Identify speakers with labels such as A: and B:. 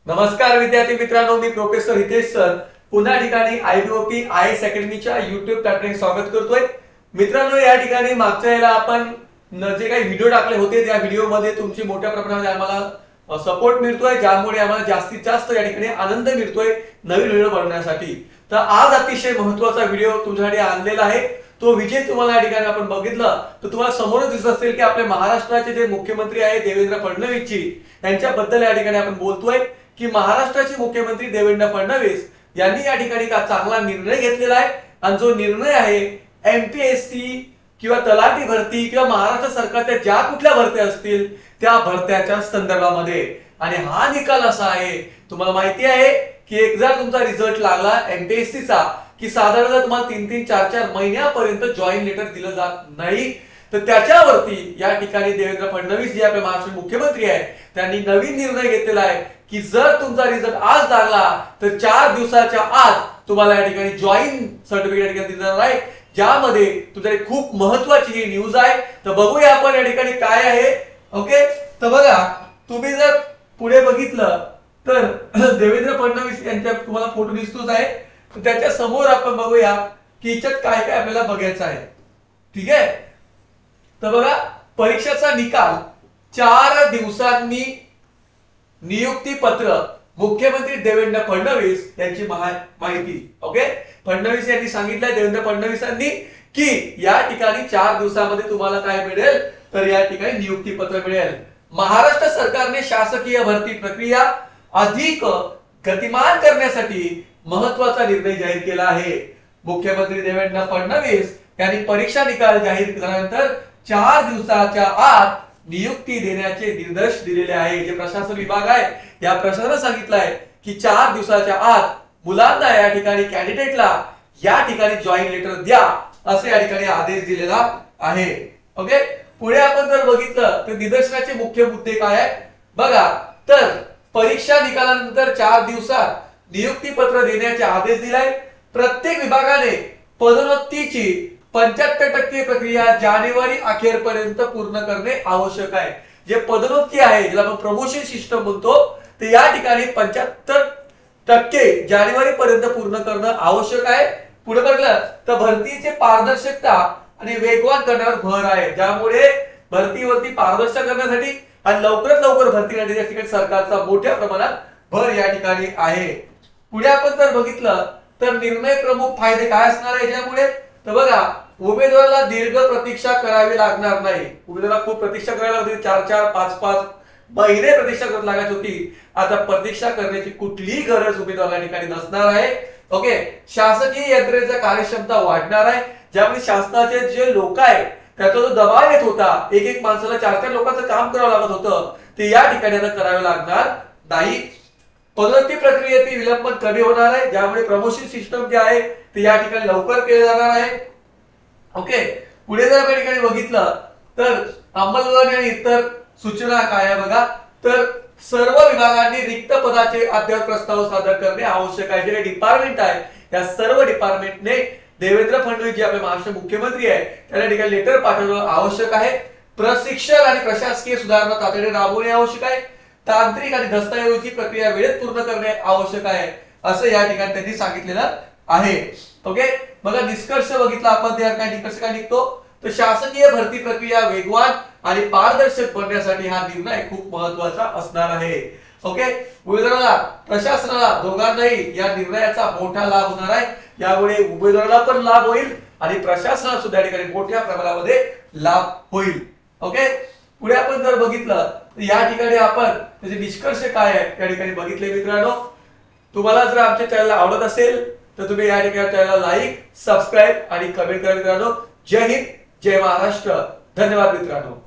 A: नमस्कार विद्यार्थी मित्रांनो, मी प्रोफेसर हितेश सर पुन्हा ठिकाणी आयबीओपी आयएस अकॅडमीच्या युट्यूब प्लॅटफॉर्मवर स्वागत करतोय। मित्रांनो, या ठिकाणी मागच्या वेळेला आपण जे काही व्हिडिओ टाकले होते त्या व्हिडिओमध्ये तुमची मोठ्या प्रमाणात आम्हाला सपोर्ट मिळतोय, ज्यामुळे आम्हाला जास्तीत जास्त या ठिकाणी आनंद मिळतोय नवीन व्हिडिओ बनवण्यासाठी। तर आज अतिशय महत्त्वाचा व्हिडिओ तुमच्यासाठी आणलेला आहे। तो विजय तुम्हाला या ठिकाणी आपण बघितलं तर तुम्हाला समोर दिसत असेल की आपले महाराष्ट्राचे जे मुख्यमंत्री आहे देवेंद्र फडणवीस जी यांच्याबद्दल या ठिकाणी आपण बोलतोय की महाराष्ट्राचे मुख्यमंत्री देवेंद्र फडणवीस यांनी या ठिकाणी का चांगला निर्णय घेतलेला आहे आणि जो निर्णय आहे एमपीएससी किंवा तलाठी भरती किंवा महाराष्ट्र सरकारच्या ज्या कुठल्या भरत्या असतील त्या भरत्याच्या संदर्भामध्ये। आणि हा निकाल असा आहे, तुम्हाला माहिती आहे की एक जर तुमचा रिझल्ट लागला एमपीएससी चा की साधारणतः तुम्हाला 3-3, 4-4 महिन्यापर्यंत जॉईन लेटर दिलं जात नाही, तर त्याच्यावरती या ठिकाणी देवेंद्र फडणवीस जे आपले महाराष्ट्र मुख्यमंत्री आहे त्यांनी नवीन निर्णय घेतलेला आहे की जर तुमचा रिझल्ट आज लागला तर 4 दिवसाच्या आत तुम्हाला या ठिकाणी जॉईन सर्टिफिकेट दिलं आहे, ज्यामध्ये तुमच्याकडे खूप महत्त्वाची ही न्यूज आहे। तर बघूया आपण या ठिकाणी काय आहे। ओके, तर बघा तुम्ही जर पुढे बघितलं तर देवेंद्र फडणवीस यांचा तुम्हाला फोटो दिसतोच आहे, तर त्याच्या समोर आपण बघूया की याच्यात काय काय आपल्याला बघायचं आहे। ठीक आहे, तर बघा परीक्षेचा निकाल 4 दिवसांनी नियुक्ती पत्र मुख्यमंत्री देवेंद्र फडणवीस यांची माहिती। ओके, फडणवीस यांनी सांगितलं देवेंद्र फडणवीसांनी की या ठिकाणी 4 दिवसामध्ये तुम्हाला काय मिळेल तर या ठिकाणी नियुक्ती पत्र मिळेल। महाराष्ट्र सरकारने शासकीय भरती प्रक्रिया अधिक गतिमान करण्यासाठी महत्त्वाचा निर्णय जाहीर केला आहे। मुख्यमंत्री देवेंद्र फडणवीस यांनी परीक्षा निकाल जाहीर केल्यानंतर 4 दिवसाच्या आत नियुक्ती देण्याचे निर्देश दिलेले आहे। जे प्रशासन विभाग आहे या प्रशासनाने सांगितलं आहे की 4 दिवसाच्या आत मुलांना या ठिकाणी कॅन्डिडेटला या ठिकाणी जॉईन लेटर द्या असे या ठिकाणी आदेश दिलेला आहे। ओके, पुढे आपण जर बघितलं तर निदर्शनाचे मुख्य मुद्दे काय आहेत बघा, तर परीक्षा निकालानंतर 4 दिवसात नियुक्ती पत्र देण्याचे आदेश दिलाय। प्रत्येक विभागाने पदोन्नतीची 75% प्रक्रिया जानेवारी अखेरपर्यंत पूर्ण करणे आवश्यक आहे। जे पदोन्नती आहे ज्याला आपण प्रमोशन सिस्टम म्हणतो ते या ठिकाणी 75% जानेवारी पर्यंत पूर्ण करणं आवश्यक आहे। पुढे बघलं तर भरतीचे पारदर्शकता आणि वेगवान करण्यावर भर आहे, ज्यामुळे भरतीवरती पारदर्शक करण्यासाठी आणि लवकरात लवकर भरती करण्यासाठी सरकारचा मोठ्या प्रमाणात भर या ठिकाणी आहे। पुढे आपण जर बघितलं तर निर्णय प्रमुख फायदे काय असणार आहे याच्यामुळे, तर बघा उमेदवाराला दीर्घ प्रतीक्षा करावी लागणार नाही। उमेदवाराला खूप प्रतीक्षा करावी लागते, 4-4, 5-5 महिने प्रतीक्षा करावी लागायची होती, आता प्रतीक्षा करण्याची कुठलीही गरज उमेदवाराला ठिकाणी नसणार आहे। ओके, शासकीय यंत्रणेची कार्यक्षमता वाढणार आहे, ज्यामुळे शासनाचे जे लोक आहेत त्याचा जो दबाव येत होता, एक माणसाला 4-4 लोकांचं काम करावं लागत होतं, ते या ठिकाणी आता करावे लागणार नाही। पदोन्नती प्रक्रियेतील विलंबन कमी होणार आहे, ज्यामुळे प्रमोशन सिस्टम जे आहे ते या ठिकाणी लवकर केले जाणार आहे। ओके, पुढे जर आपण ठिकाणी बघितलं तर अंमलबजावणी आणि इतर सूचना काय आहे बघा, तर सर्व विभागांनी रिक्त पदाचे अद्ययावत प्रस्ताव सादर करणे आवश्यक आहे। जे डिपार्टमेंट आहे त्या सर्व डिपार्टमेंटने देवेंद्र फडणवीस जे आपले महाराष्ट्र मुख्यमंत्री आहे त्याला ठिकाणी लेटर पाठवणं आवश्यक आहे। प्रशिक्षण आणि प्रशासकीय सुधारणा तातडीने राबवणे आवश्यक आहे। तांत्रिक आणि दस्तऐवजी प्रक्रिया वेळेत पूर्ण करणे आवश्यक आहे असं या ठिकाणी त्यांनी सांगितलेलं आहे। ओके, बघा निष्कर्ष बघितला आपण, त्या काय निष्कर्ष काय निघतो तर शासकीय भरती प्रक्रिया वेगवान आणि पारदर्शक बनण्यासाठी हा निर्णय खूप महत्त्वाचा असणार आहे। ओके, उमेदवाराला प्रशासनाला दोघांनाही या निर्णयाचा मोठा लाभ होणार आहे, यामुळे उमेदवाराला पण लाभ होईल आणि प्रशासनाला सुद्धा या ठिकाणी मोठ्या प्रमाणामध्ये लाभ होईल। ओके, पुढे आपण जर बघितलं तर या ठिकाणी आपण त्याचे निष्कर्ष काय आहे या ठिकाणी बघितले। मित्रांनो, तुम्हाला जर आमच्या चॅनलला आवडत असेल तर तुम्ही या ठिकाणी चॅनलला लाईक, सबस्क्राईब आणि कमेंट करा मित्रांनो। जय हिंद, जय महाराष्ट्र, धन्यवाद मित्रांनो।